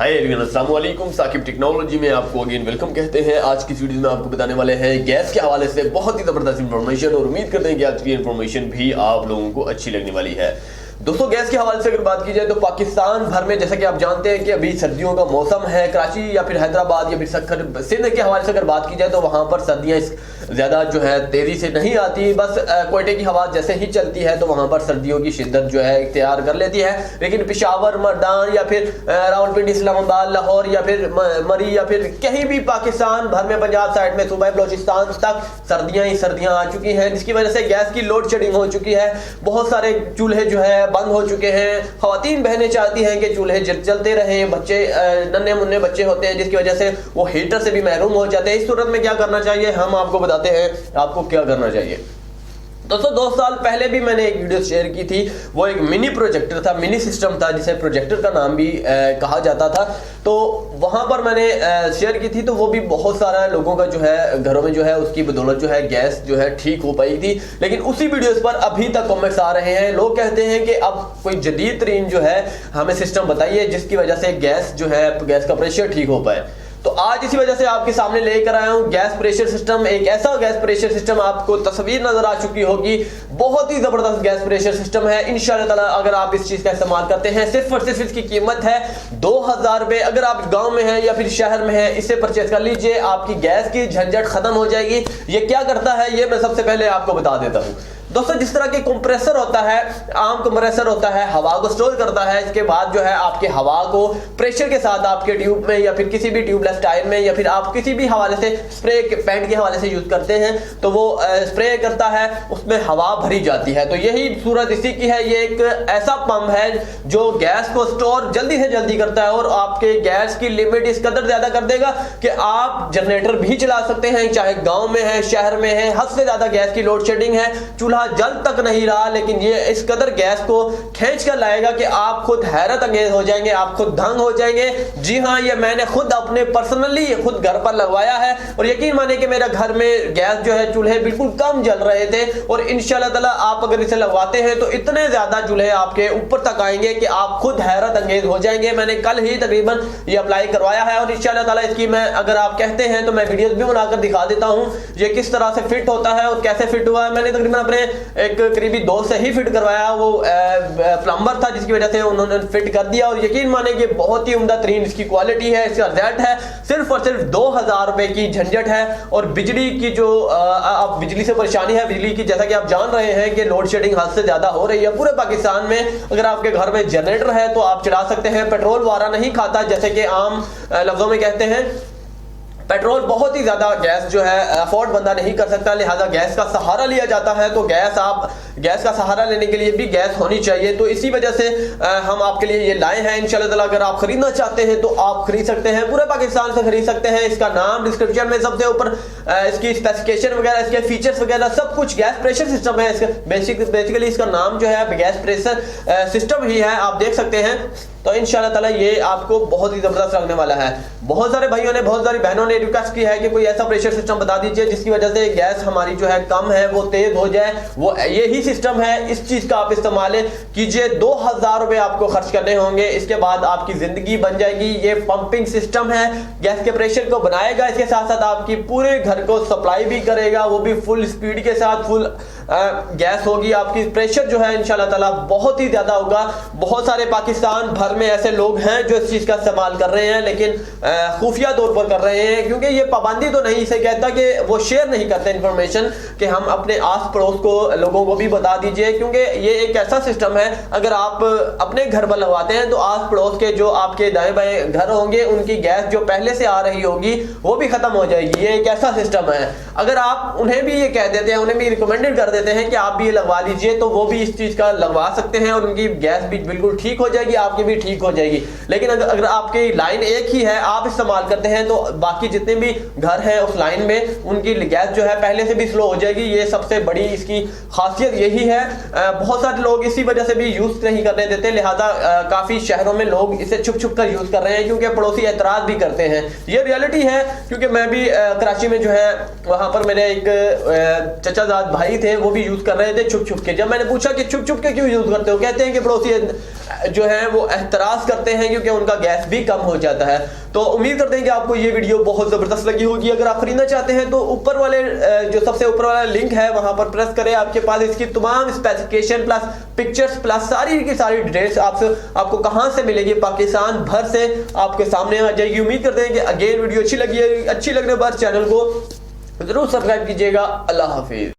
Hi everyone, अस्सलाम वालेकुम। Saqib technology में आपको अगेन वेलकम कहते हैं। आज की वीडियो में आपको बताने वाले हैं गैस के हवाले से बहुत ही जबरदस्त इंफॉर्मेशन, और उम्मीद करते हैं कि आज की इंफॉर्मेशन भी आप लोगों को अच्छी लगने वाली है। दोस्तों, गैस के हवाले से अगर बात की जाए तो पाकिस्तान भर में, जैसा कि आप जानते हैं कि अभी सर्दियों का मौसम है, कराची या फिर हैदराबाद या फिर सक्खर सिंध के हवाले से अगर बात की जाए तो वहां पर सर्दियां ज्यादा जो है तेजी से नहीं आती। बस कोयटे की हवा जैसे ही चलती है तो वहां पर सर्दियों की शिद्दत जो है इख्तियार कर लेती है। लेकिन पेशावर, मर्दान या फिर रावलपिंडी, इस्लामाबाद, लाहौर या फिर मरी या फिर कहीं भी पाकिस्तान भर में, पंजाब साइड में, सूबा बलोचिस्तान तक सर्दियां ही सर्दियां आ चुकी हैं, जिसकी वजह से गैस की लोड शेडिंग हो चुकी है। बहुत सारे चूल्हे जो है बंद हो चुके हैं। खवातीन बहनें चाहती हैं कि चूल्हे जलते रहे, बच्चे नन्हे मुन्ने बच्चे होते हैं जिसकी वजह से वो हीटर से भी महरूम हो जाते हैं। इस सूरत में क्या करना चाहिए, हम आपको बताते हैं आपको क्या करना चाहिए। दोस्तों, 2 साल पहले भी मैंने एक वीडियो शेयर की थी। वो एक मिनी प्रोजेक्टर था, मिनी सिस्टम था, जिसे प्रोजेक्टर का नाम भी कहा जाता था। तो वहां पर मैंने शेयर की थी, तो वो भी बहुत सारा लोगों का जो है घरों में जो है उसकी बदौलत जो है गैस जो है ठीक हो पाई थी। लेकिन उसी वीडियोस पर अभी तक कमेंट्स आ रहे हैं। लोग कहते हैं कि अब कोई जदीद तरीन जो है हमें सिस्टम बताइए जिसकी वजह से गैस जो है गैस का प्रेशर ठीक हो पाए। तो आज इसी वजह से आपके सामने लेकर आया हूं गैस प्रेशर सिस्टम। एक ऐसा गैस प्रेशर सिस्टम, आपको तस्वीर नजर आ चुकी होगी, बहुत ही जबरदस्त गैस प्रेशर सिस्टम है। इंशाल्लाह ताला अगर आप इस चीज का इस्तेमाल करते हैं, सिर्फ और सिर्फ इसकी कीमत है 2000 रुपए। अगर आप गांव में हैं या फिर शहर में हैं, इसे परचेज कर लीजिए, आपकी गैस की झंझट खत्म हो जाएगी। ये क्या करता है ये मैं सबसे पहले आपको बता देता हूं। दोस्तों, जिस तरह के कंप्रेसर होता है, आम कंप्रेसर होता है, हवा को स्टोर करता है, इसके बाद जो है आपके हवा को प्रेशर के साथ आपके ट्यूब में या फिर किसी भी ट्यूबलेस टायर में या फिर आप किसी भी हवाले से स्प्रे पेंट के हवाले से यूज करते हैं तो वो स्प्रे करता है, उसमें हवा भरी जाती है। तो यही सूरत इसी की है। ये एक ऐसा पंप है जो गैस को स्टोर जल्दी से जल्दी करता है और आपके गैस की लिमिट इस कदर ज्यादा कर देगा कि आप जनरेटर भी चला सकते हैं, चाहे गाँव में है, शहर में है। हद से ज्यादा गैस की लोड शेडिंग है, चूल्हा जल तक नहीं रहा, लेकिन ये इस कदर गैस को खींच कर लाएगा कि आप खुद हैरत अंगेज हो जाएंगे, आप खुद दंग हो जाएंगे। जी हाँ, ये मैंने खुद अपने पर्सनली खुद घर पर लगवाया है और यकीन माने कि मेरा घर में गैस जो है चूल्हे बिल्कुल कम जल रहे थे। और इंशाल्लाह ताला आप अगर इसे लगवाते हैं तो इतने ज्यादा चूल्हे आपके ऊपर तक आएंगे कि आप खुद हैरत अंगेज हो जाएंगे। मैंने कल ही तकरीबन ये अप्लाई करवाया है और इंशाल्लाह ताला इसकी मैं, अगर आप कहते हैं तो मैं वीडियोस भी बनाकर दिखा देता हूं ये किस तरह से फिट होता है और कैसे फिट हुआ है। मैंने तकरीबन अपने एक करीबी दोस्त से ही फिट करवाया, वो प्लम्बर था जिसकी वजह से उन्होंने फिट कर दिया। और यकीन माने कि बहुत ही उम्दा तरीन इसकी क्वालिटी है, इसका रिजल्ट है। सिर्फ और सिर्फ 2000 रुपए की झंझट है। और बिजली की जो आप बिजली से परेशानी है, बिजली की जैसा कि आप जान रहे हैं कि लोड शेडिंग हद से ज्यादा हो रही है पूरे पाकिस्तान में। अगर आपके घर में जनरेटर है तो आप चला सकते हैं, पेट्रोल वारा नहीं खाता जैसे कि आम लफ्जों में कहते हैं। पेट्रोल बहुत ही ज्यादा गैस जो है अफोर्ड बंदा नहीं कर सकता, लिहाजा गैस का सहारा लिया जाता है। तो गैस का सहारा लेने के लिए भी गैस होनी चाहिए। तो इसी वजह से हम आपके लिए ये लाए हैं। इंशाल्लाह ताला अगर आप खरीदना चाहते हैं तो आप खरीद सकते हैं, पूरे पाकिस्तान से खरीद सकते हैं। इसका नाम डिस्क्रिप्शन में सबसे ऊपर इसकी स्पेसिफिकेशन वगैरह, इसके फीचर्स वगैरह सब कुछ गैस प्रेशर सिस्टम है। इसका बेसिकली इसका नाम जो है गैस प्रेशर सिस्टम ही है, आप देख सकते हैं। तो इंशाल्लाह ताला ये आपको बहुत ही जबरदस्त लगने वाला है। बहुत सारे भाइयों ने, बहुत सारी बहनों ने रिक्वेस्ट की है कि कोई ऐसा प्रेशर सिस्टम बता दीजिए जिसकी वजह से गैस हमारी जो है कम है वो तेज हो जाए। वो यही सिस्टम है, इस चीज का आप इस्तेमाल कीजिए। 2000 रुपए आपको खर्च करने होंगे, इसके बाद आपकी जिंदगी बन जाएगी। ये पंपिंग सिस्टम है, गैस के प्रेशर को बनाएगा, इसके साथ साथ आपकी पूरे घर को सप्लाई भी करेगा, वो भी फुल स्पीड के साथ। फुल गैस होगी आपकी, प्रेशर जो है इंशाल्लाह ताला बहुत ही ज्यादा होगा। बहुत सारे पाकिस्तान भर में ऐसे लोग हैं जो इस चीज का इस्तेमाल कर रहे हैं, लेकिन खुफिया तौर पर कर रहे हैं, क्योंकि ये पाबंदी तो नहीं से कहता कि वो शेयर नहीं करते इंफॉर्मेशन कि हम अपने आस पड़ोस को लोगों को भी बता दीजिए। क्योंकि ये एक ऐसा सिस्टम है, अगर आप अपने घर पर लगवाते हैं तो आस पड़ोस के जो आपके दाएं बाएं घर होंगे उनकी गैस जो पहले से आ रही होगी वो भी खत्म हो जाएगी। ये एक ऐसा सिस्टम है, अगर आप उन्हें भी ये कह देते हैं, उन्हें भी रिकमेंडेड कर देते हैं कि आप भी ये लगवा लीजिए, तो वो भी इस चीज का लगवा सकते हैं और उनकी गैस भी बिल्कुल ठीक हो जाएगी, आपकी भी ठीक हो जाएगी। लेकिन अगर आपकी लाइन एक ही है, आप इस्तेमाल करते हैं, तो बाकी जितने भी घर हैं उस लाइन में उनकी गैस जो है पहले से भी स्लो हो जाएगी। ये सबसे बड़ी इसकी खासियत यही है। बहुत सारे लोग इसी वजह से भी यूज नहीं करने देते, लिहाजा काफी शहरों में लोग इसे छुप छुप कर यूज कर रहे हैं, क्योंकि पड़ोसी एतराज भी करते हैं। ये रियलिटी है, क्योंकि मैं भी कराची में जो है वहां पर मेरे एक चचाजाद भाई थे, वो भी यूज कर रहे थे छुप छुप के। जब मैंने पूछा कि छुप छुप के क्यों यूज करते हो, कहते हैं कि पड़ोसी जो है वो एतराज करते हैं क्योंकि उनका गैस भी कम हो जाता है। तो उम्मीद करते हैं कि आपको ये वीडियो बहुत जबरदस्त लगी होगी। अगर आप खरीदना चाहते हैं तो ऊपर वाले जो सबसे ऊपर वाला लिंक है वहां पर प्रेस करें, आपके पास इसकी तमाम स्पेसिफिकेशन प्लस पिक्चर्स प्लस सारी की सारी डिटेल्स आपको कहां से मिलेगी, पाकिस्तान भर से आपके सामने आ जाएगी। उम्मीद करते हैं कि अगेन वीडियो अच्छी लगी है, अच्छी लगने पर चैनल को जरूर सब्सक्राइब कीजिएगा। अल्लाह हाफिज।